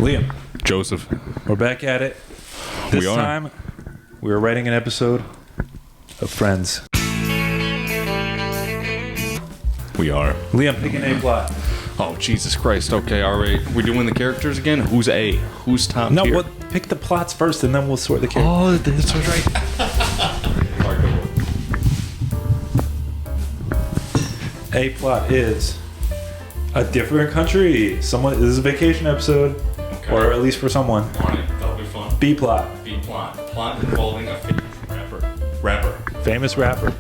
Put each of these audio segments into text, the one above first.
Liam. Joseph. We're back at it. This time, we were writing an episode of Friends. We are. Liam, pick an A plot. Oh, Jesus Christ. Okay, all right. We're doing the characters again? Who's A? Who's top tier? No, pick the plots first, and then we'll sort the characters. Oh, that's right. All right, go. A plot is a different country. This is a vacation episode, or at least for someone. All right, that'll be fun. B plot. B plot. Plot involving a famous rapper. Famous rapper.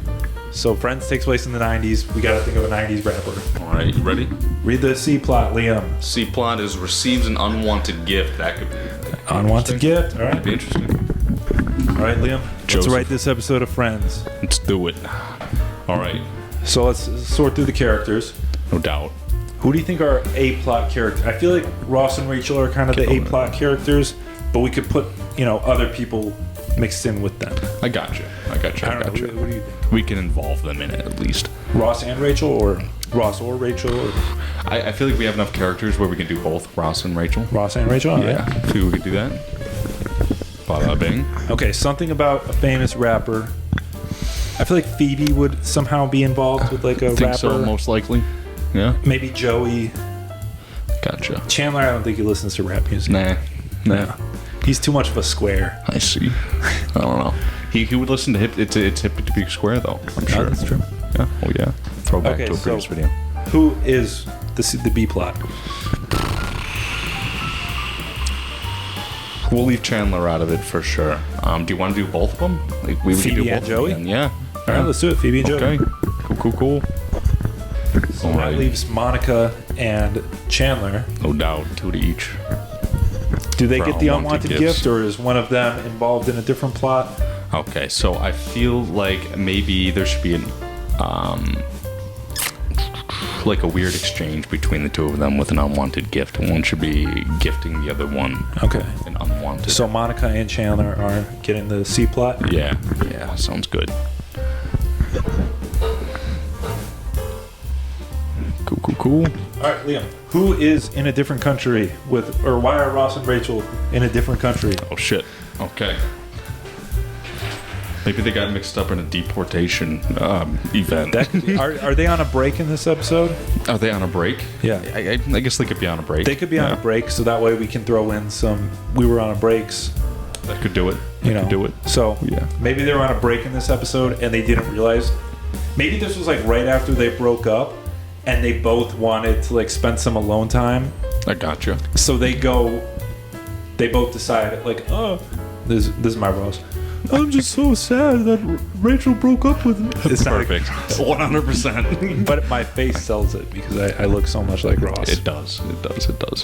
So Friends takes place in the 90s. We gotta think of a 90s rapper. All right, you ready? Read the C plot, Liam. C plot is receives an unwanted gift. That could be Unwanted gift. All right. That'd be interesting. All right, Liam. Joseph. Let's write this episode of Friends. Let's do it. All right. So let's sort through the characters. No doubt. Who do you think are A-plot characters? I feel like Ross and Rachel are kind of the A-plot characters, but we could put, other people mixed in with them. I got you. I don't know. What do you think? We can involve them in it at least. Ross and Rachel, or Ross or Rachel? Or I feel like we have enough characters where we can do both Ross and Rachel. Ross and Rachel? Yeah. I feel we could do that. Bada bing. Okay, something about a famous rapper. I feel like Phoebe would somehow be involved with like a think rapper. So, most likely. Yeah. Maybe Joey. Gotcha. Chandler, I don't think he listens to rap music. Nah. He's too much of a square. I see. I don't know. He would listen to it's hip to be square though. I'm sure. Oh, that's true. Yeah. Oh yeah. Throwback to a previous video. Who is the B plot? We'll leave Chandler out of it for sure. Do you want to do both of them? Like we Phoebe could do and both Joey? Again. Yeah. All right, let's do it. Phoebe and Joey. Okay. Cool. So that leaves Monica and Chandler. No doubt. 2 to each. Do they For get the unwanted unwanted gift, gifts. or is one of them involved in a different plot? Okay, so I feel like maybe there should be like a weird exchange between the two of them with an unwanted gift. One should be gifting the other one an unwanted. So Monica and Chandler are getting the C plot? Yeah, sounds good. Cool. All right, Liam. Who is in a different country or why are Ross and Rachel in a different country? Oh, shit. Okay. Maybe they got mixed up in a deportation event. Are they on a break in this episode? Are they on a break? Yeah. I guess they could be on a break. They could be on a break, so that way we can throw in some we were on a breaks. That could do it. Could do it. So yeah. Maybe they were on a break in this episode and they didn't realize. Maybe this was like right after they broke up and they both wanted to like spend some alone time. I gotcha. So they both decide like, oh, this is my Ross. I'm just so sad that Rachel broke up with me. It's perfect. 100%. But my face sells it because I look so much like Ross. It does.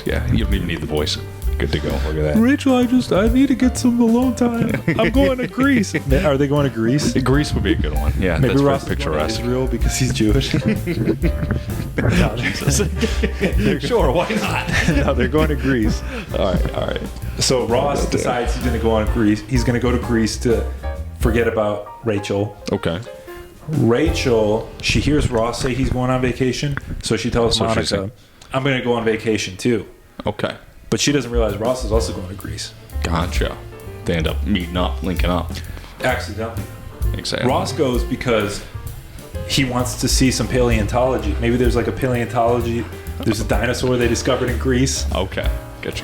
Yeah, you don't even need the voice. Good to go. Look at that. Rachel, I need to get some alone time. I'm going to Greece. Are they going to Greece? Greece would be a good one. Yeah, maybe that's Ross very picturesque. Is going to Israel because he's Jewish. No, Jesus. Sure, why not? No, they're going to Greece. All right. So Ross decides he's going to go on Greece. He's going to go to Greece to forget about Rachel. Okay. Rachel, she hears Ross say he's going on vacation, so she tells Monica, I'm going to go on vacation too. Okay. But she doesn't realize Ross is also going to Greece. Gotcha. They end up meeting up, linking up. Accidentally. Exactly. Ross goes because he wants to see some paleontology. Maybe there's like a paleontology. There's a dinosaur they discovered in Greece. Okay.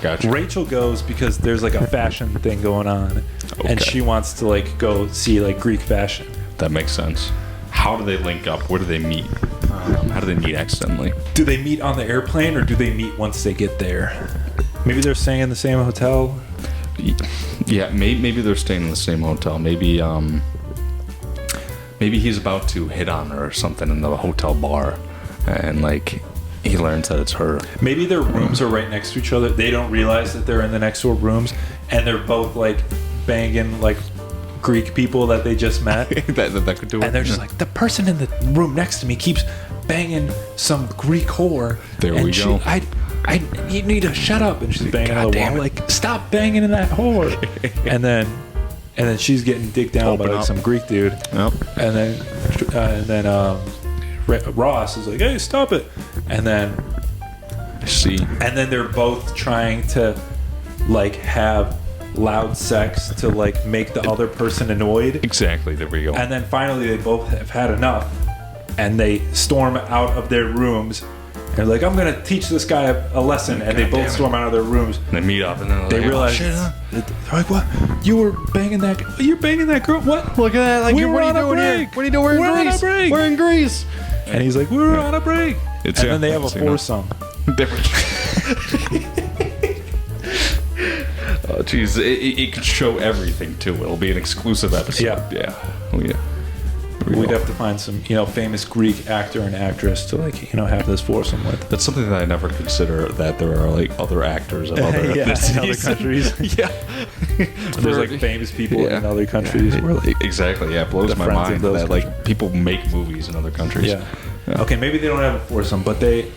Gotcha. Rachel goes because there's like a fashion thing going on. Okay. And she wants to like go see like Greek fashion. That makes sense. How do they link up? Where do they meet? How do they meet accidentally? Do they meet on the airplane or do they meet once they get there? Maybe they're staying in the same hotel. Yeah, maybe they're staying in the same hotel. Maybe he's about to hit on her or something in the hotel bar, and like he learns that it's her. Maybe their rooms are right next to each other. They don't realize that they're in the next door rooms, and they're both like banging like Greek people that they just met. that could do it. And they're just like, the person in the room next to me keeps banging some Greek whore. There we go. You need to shut up. And she's banging on the wall. Like, stop banging in that whore. and then she's getting digged down by like some Greek dude. Yep. And then Ross is like, hey, stop it. And then see. And then they're both trying to like have loud sex to like make the other person annoyed. Exactly. There we go. And then finally they both have had enough, and they storm out of their rooms. And they're like, I'm gonna teach this guy a lesson, and they both storm out of their rooms. And they meet up, and then They like, realize, they're like, what? You're banging that girl? What? Look at that! Like, We what were are you on a doing here? break. What are you doing? We're We're on in a Greece. break. We're in Greece. And he's like, we were on a break. It's- And then they have a you know. foursome. Oh, jeez, it could show everything too. It'll be an exclusive episode. Yeah. Oh, yeah. We'd have to find some, famous Greek actor and actress to have this foursome with. That's something that I never consider, that there are like other actors of other Yeah, in ethnicities. other countries. Yeah. There's like famous people in other countries. Yeah. Where, like, Exactly. Yeah, it blows the my friends of mind those that like people make movies in other countries. yeah. Okay, maybe they don't have a foursome, but they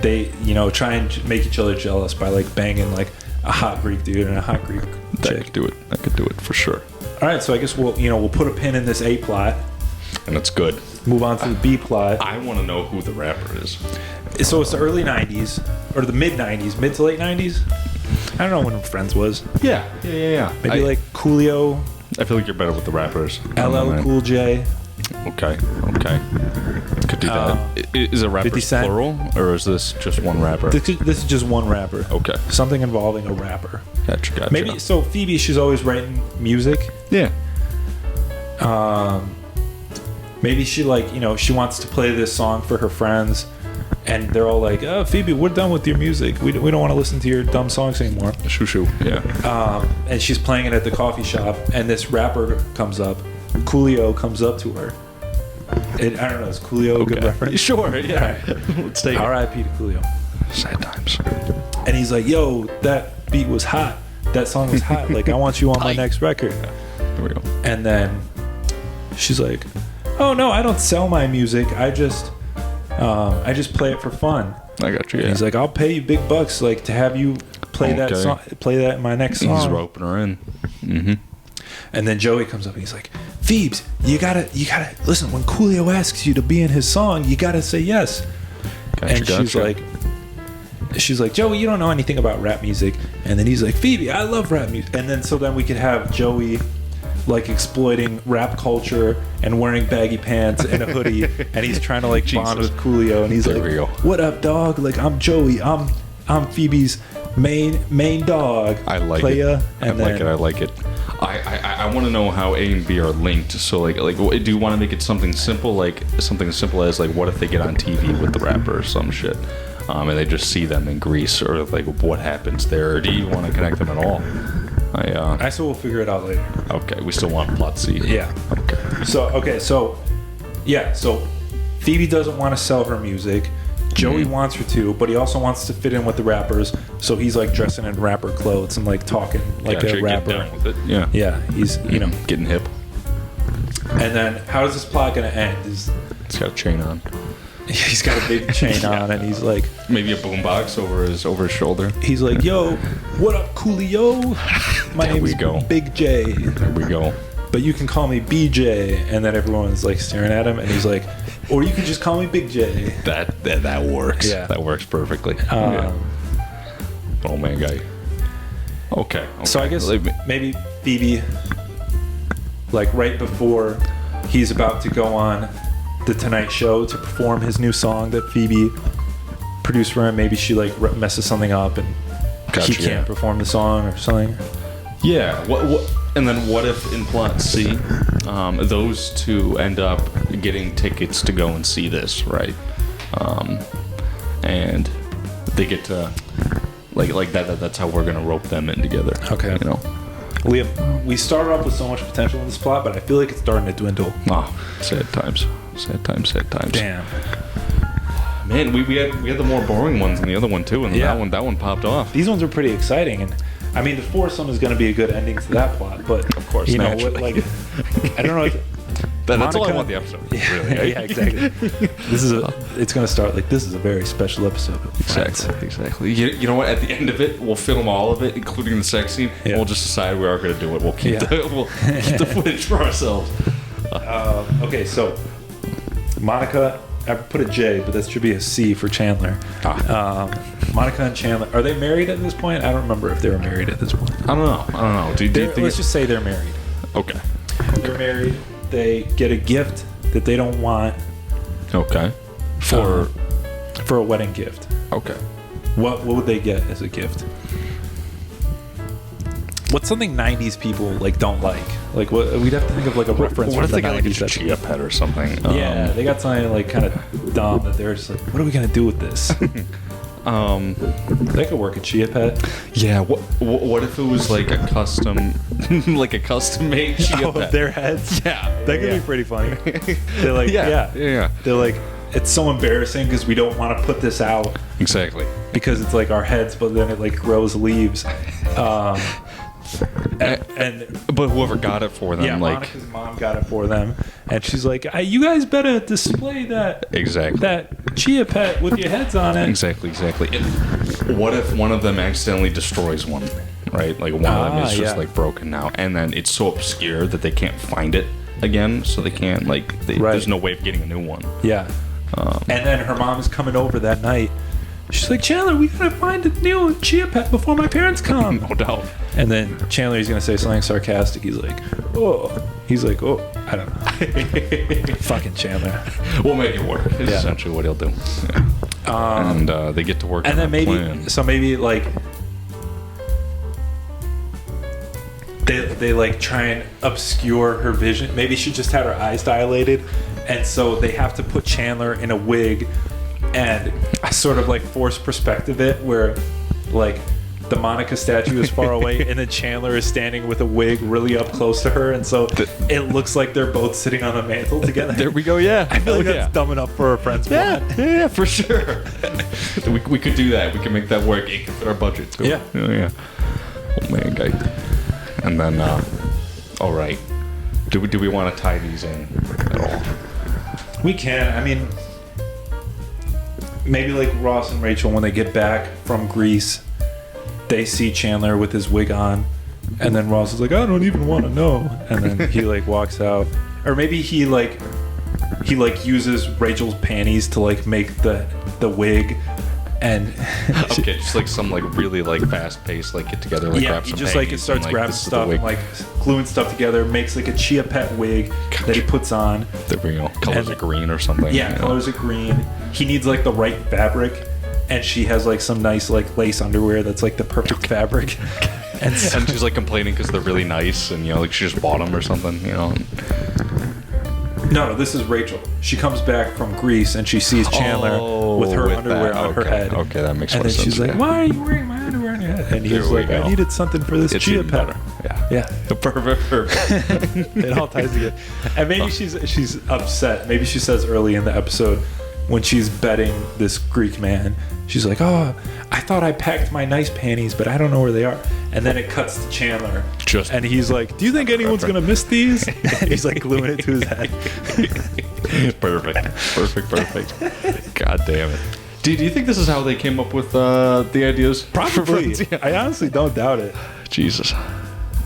try and make each other jealous by like banging like a hot Greek dude and a hot Greek That chick. could do it. That could do it for sure. All right, so I guess we'll put a pin in this A plot. And it's good. Move on to the B plot. I want to know who the rapper is. So it's the early 90s, or the mid 90s, mid to late 90s. I don't know when Friends was. Yeah. Maybe like Coolio, I feel like you're better with the rappers. LL Cool J. Okay. Could do that. Is a rapper 50 Cent. plural, or is this just one rapper? This is just one rapper. Okay. Something involving a rapper. Gotcha. Maybe so. Phoebe, she's always writing music. Yeah. Maybe she she wants to play this song for her friends, and they're all like, "Oh, Phoebe, we're done with your music. We don't want to listen to your dumb songs anymore." Shoo. Yeah. And she's playing it at the coffee shop, and this rapper comes up. Coolio comes up to her. I don't know. Is Coolio a good reference? Sure. Yeah. Let's take it. R.I.P. to Coolio. Sad times. And he's like, "Yo, that beat was hot. That song was hot. Like, I want you on my next record." There we go. And then she's like, "Oh no, I don't sell my music. I just play it for fun." I got you. And Yeah. he's like, "I'll pay you big bucks, like, to have you play that Okay. song, play that in my next song." He's roping her in. Mm-hmm. And then Joey comes up and he's like, "Phoebes, you gotta listen. When Coolio asks you to be in his song, you gotta say yes." And she's like, "Joey, you don't know anything about rap music." And then he's like, "Phoebe, I love rap music." And then we could have Joey like exploiting rap culture and wearing baggy pants and a hoodie, and he's trying to like bond with Coolio, and he's There we go. like, "What up, dog? Like, I'm Joey. I'm Phoebe's main dog." I like playa. it. And I like it. I want to know how A and B are linked. So like, do you want to make it something simple, like something as simple as like, what if they get on TV with the rapper or some shit, and they just see them in Greece, or like what happens there? Or do you want to connect them at all? I still will figure it out later. Okay, we still want plot C. Yeah. Okay. So Phoebe doesn't want to sell her music. Joey wants her to, but he also wants to fit in with the rappers. So he's like dressing in rapper clothes and like talking like Gotcha, a rapper. Get down with it. Yeah. Yeah, he's Getting hip. And then how is this plot gonna end? It's got a chain on. He's got a big chain on, and he's like, Maybe a boombox over his shoulder. he's like, "Yo, what up, Coolio? My There name we is go. Big J, There we go. but you can call me BJ." And then everyone's like staring at him, and he's like, "Or you can just call me Big J." That works. Yeah. That works perfectly. Yeah. Oh man, guy. Okay. So I guess maybe Phoebe, like right before he's about to go on the Tonight Show to perform his new song that Phoebe produced for him, maybe she like messes something up and he can't perform the song or something. Yeah. What? And then what if in plot C, those two end up getting tickets to go and see this, right? And they get to like that. That's how we're gonna rope them in together. Okay. You know. We started off with so much potential in this plot, but I feel like it's starting to dwindle. Oh, sad times. Damn. Man, we had the more boring ones than the other one too, and Yeah. that one popped off. These ones are pretty exciting, and I mean the foursome is going to be a good ending to that plot, but Of course, you know what? naturally. Like, I don't know. That's all I Monica- want the episode. Yeah, Really. yeah, exactly. It's going to start like this is a very special episode of Friends. Exactly. You know what? At the end of it, we'll film all of it, including the sex scene. Yeah. And we'll just decide we are going to do it. We'll keep Yeah. we'll keep the footage for ourselves. Okay, so Monica I put a J, but that should be a C for Chandler. Monica and Chandler, are they married at this point? I don't remember if they were married at this point. I don't know. Do you think let's just say they're married. Okay. They're married. They get a gift that they don't want. Okay. For a wedding gift. Okay. What would they get as a gift? What's something 90s people like don't like? Like what we'd have to think of like a reference. What if from they the got like a 90s chia pet or something? Yeah, they got something like kind of dumb that they're just like, what are we gonna do with this? They could work a chia pet. Yeah. What if it was like a custom, like a custom made chia pet? Their heads. Yeah. That could be pretty funny. They're like, yeah. They're like, it's so embarrassing because we don't want to put this out. Exactly. Because it's like our heads, but then it like grows leaves. But whoever got it for them, like Monica's mom got it for them, and she's like, "You guys better display that that chia pet with your heads on it." Exactly. What if one of them accidentally destroys one? Right, like one of them is just like broken now, and then it's so obscure that they can't find it again, so they can't there's no way of getting a new one. Yeah. And then her mom is coming over that night. She's like, Chandler, we gotta find a new chia pet before my parents come. No doubt. And then Chandler is gonna say something sarcastic. He's like, oh, I don't know. Fucking Chandler. We'll make it work. Is essentially what he'll do. Yeah. And they get to work. And on then plan. maybe like they like try and obscure her vision. Maybe she just had her eyes dilated, and so they have to put Chandler in a wig and sort of like force perspective it where like the Monica statue is far away and then Chandler is standing with a wig really up close to her, and so it looks like they're both sitting on the mantle together. There we go. Yeah, I feel like that's dumb enough for a friend's plot. Yeah, for sure. we could do that. We can make that work. It can fit our budget too. Yeah. Oh man, guy. And then, all right. Do we want to tie these in at all? We can. I mean, maybe like Ross and Rachel, when they get back from Greece, they see Chandler with his wig on, and then Ross is like, I don't even want to know, and then he like walks out. Or maybe he uses Rachel's panties to like make the wig. And okay, just like some like really like fast paced like get together, like grab he some just like it starts grabbing stuff and like gluing stuff together, makes like a chia pet wig that he puts on. There we go. Colors it green or something. Yeah, colors it green. He needs like the right fabric, and she has like some nice like lace underwear that's like the perfect fabric. And she's like complaining because they're really nice, and like she just bought them or something, No, this is Rachel. She comes back from Greece and she sees Chandler with her underwear on her head. Okay, that makes sense. And then she's like, why are you wearing my underwear on your head? And he's like, I needed something for this chia pet. Yeah. Perfect. It all ties together. And maybe she's upset. Maybe she says early in the episode when she's betting this Greek man, she's like, oh, I thought I packed my nice panties, but I don't know where they are. And then it cuts to Chandler. And he's like, do you think anyone's going to miss these? And he's like gluing it to his head. Perfect. God damn it. Do you think this is how they came up with the ideas? Probably. I honestly don't doubt it. Jesus.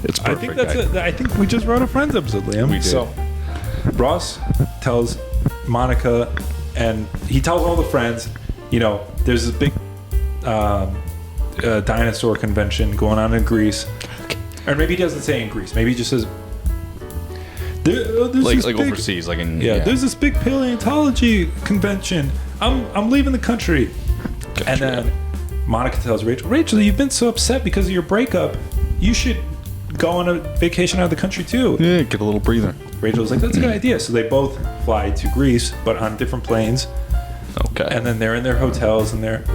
It's perfect. I think that's it. I think we just wrote a Friends episode, Liam. We did. So Ross tells Monica, and he tells all the friends, there's this big dinosaur convention going on in Greece. Or maybe he doesn't say in Greece. Maybe he just says there's like overseas, like in there's this big paleontology convention. I'm leaving the country. Gotcha. And then Monica tells Rachel, you've been so upset because of your breakup. You should go on a vacation out of the country too. Yeah, get a little breather. Rachel's like, that's a good idea. So they both fly to Greece, but on different planes. Okay. And then they're in their hotels, and they're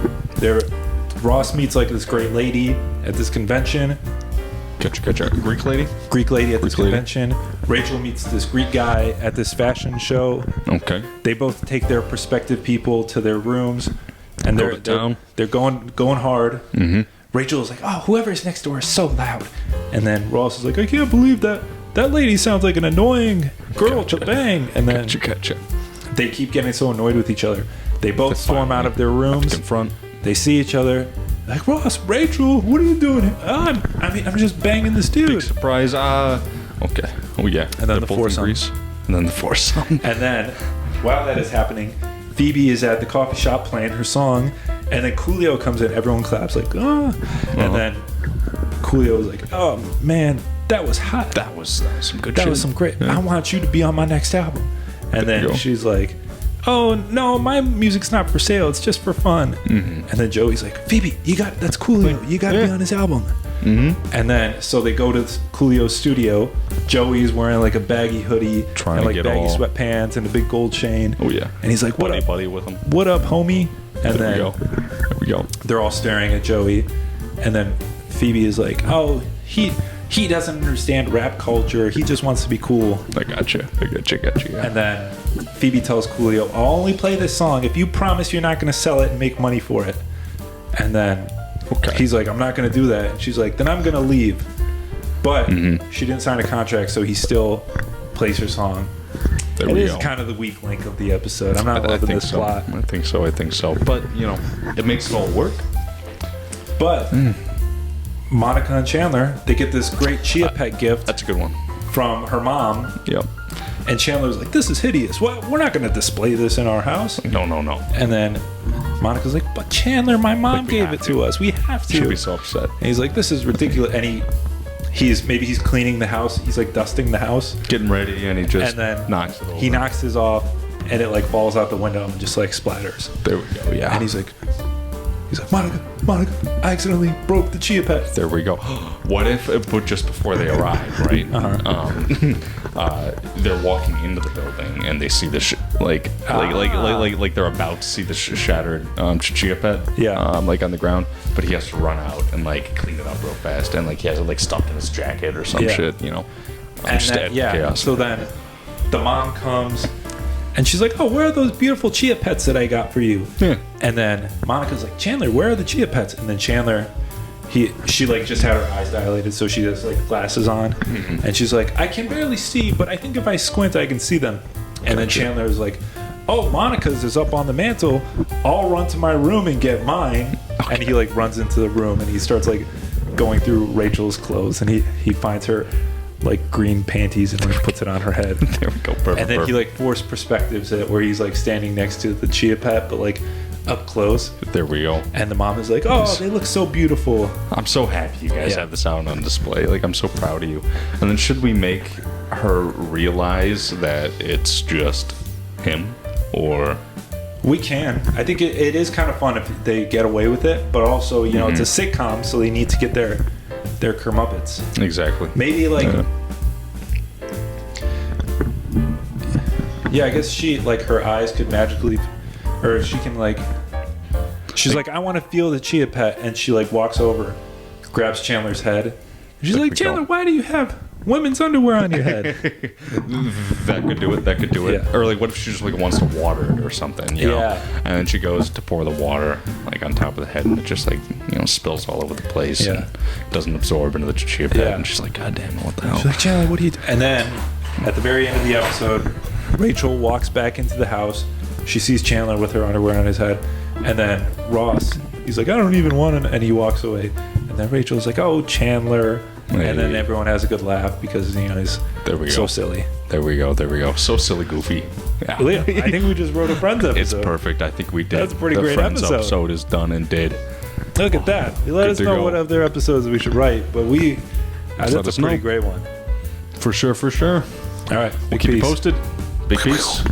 Ross meets like this great lady at this convention. Gotcha. Greek lady at this convention. Rachel meets this Greek guy at this fashion show. Okay. They both take their prospective people to their rooms, and they're going hard. Mm-hmm. Rachel is like, oh, whoever's next door is so loud. And then Ross is like, I can't believe that lady sounds like an annoying girl to bang. And then gotcha. They keep getting so annoyed with each other. They both storm out of their rooms. Confront. They see each other. Like, Ross, Rachel, what are you doing here? I'm just banging this dude. Big surprise. Okay. Oh, yeah. And then the foursome. And then the foursome. And then, while that is happening, Phoebe is at the coffee shop playing her song, and then Coolio comes in. Everyone claps like, oh. And then Coolio was like, oh, man, that was hot. That was some good shit. That was some great. I want you to be on my next album. And then she's like, oh, no, my music's not for sale. It's just for fun. And then Joey's like, Phoebe, that's Coolio. You got to be on his album. And then, so they go to Coolio's studio. Joey's wearing like a baggy hoodie and like baggy sweatpants and a big gold chain. Oh, yeah. And he's like, what up? Buddy with him. What up, homie? And There we go. They're all staring at Joey. And then Phoebe is like, oh, he doesn't understand rap culture. He just wants to be cool. I gotcha. Yeah. And then Phoebe tells Coolio, I'll only play this song if you promise you're not going to sell it and make money for it. And then he's like, I'm not going to do that. And she's like, then I'm going to leave. But she didn't sign a contract, so he still plays her song. It is kind of the weak link of the episode. I'm not loving this plot. I think so. But, it makes it all work. But Monica and Chandler, they get this great Chia Pet gift. That's a good one. From her mom. Yep. And Chandler's like, this is hideous. We're not going to display this in our house. No. And then Monica's like, but Chandler, my mom gave it to us. We have to. She'll be so upset. And he's like, this is ridiculous. And he's cleaning the house. He's like dusting the house. Getting ready, and he just knocks it over. He knocks his off, and it like falls out the window and just like splatters. There we go, yeah. And he's like, Monica, I accidentally broke the Chia Pet. There we go. What if, but just before they arrive, right? They're walking into the building and they see the like they're about to see the shattered Chia Pet, like on the ground, but he has to run out and like clean it up real fast, and like he has it like stuffed in his jacket or some shit, chaos. So then the mom comes. And she's like, oh, where are those beautiful Chia Pets that I got for you? Yeah. And then Monica's like, Chandler, where are the Chia Pets? And then Chandler, she like just had her eyes dilated, so she has like glasses on. And she's like, I can barely see, but I think if I squint, I can see them. And then Chandler's like, oh, Monica's is up on the mantle. I'll run to my room and get mine. Okay. And he like runs into the room and he starts like going through Rachel's clothes, and he finds her like green panties and then he puts it on her head. There we go. Perfect. And then he like forced perspectives it where he's like standing next to the Chia Pet, but like up close. There we go. And the mom is like, oh, they look so beautiful. I'm so happy you guys have this out on display. Like, I'm so proud of you. And then should we make her realize that it's just him, or? We can. I think it is kind of fun if they get away with it, but also, you know, it's a sitcom, so they need to get their comeuppance. Exactly. Maybe like I guess she like her eyes could magically, or she can like, she's like, I want to feel the Chia Pet, and she like walks over, grabs Chandler's head, and she's like, Chandler, why do you have women's underwear on your head? That could do it. Yeah. Or like, what if she just like wants to water it or something, you know? And then she goes to pour the water like on top of the head, and it just like, you know, spills all over the place and doesn't absorb into the Chia Pet. And she's like, God damn it, what the hell? She's like, Chandler, what do you do? And then at the very end of the episode, Rachel walks back into the house. She sees Chandler with her underwear on his head, and then Ross, he's like, I don't even want to, and he walks away. And then Rachel's like, oh, Chandler. And then everyone has a good laugh because, you know, he's so silly. There we go. So silly, goofy. Yeah. I think we just wrote a Friends episode. It's perfect. I think we did. That's a pretty great episode. The Friends episode is done and did. Look at that. You let us know what other episodes we should write, but that's a pretty great one. For sure. All right. We'll keep you posted. Big peace.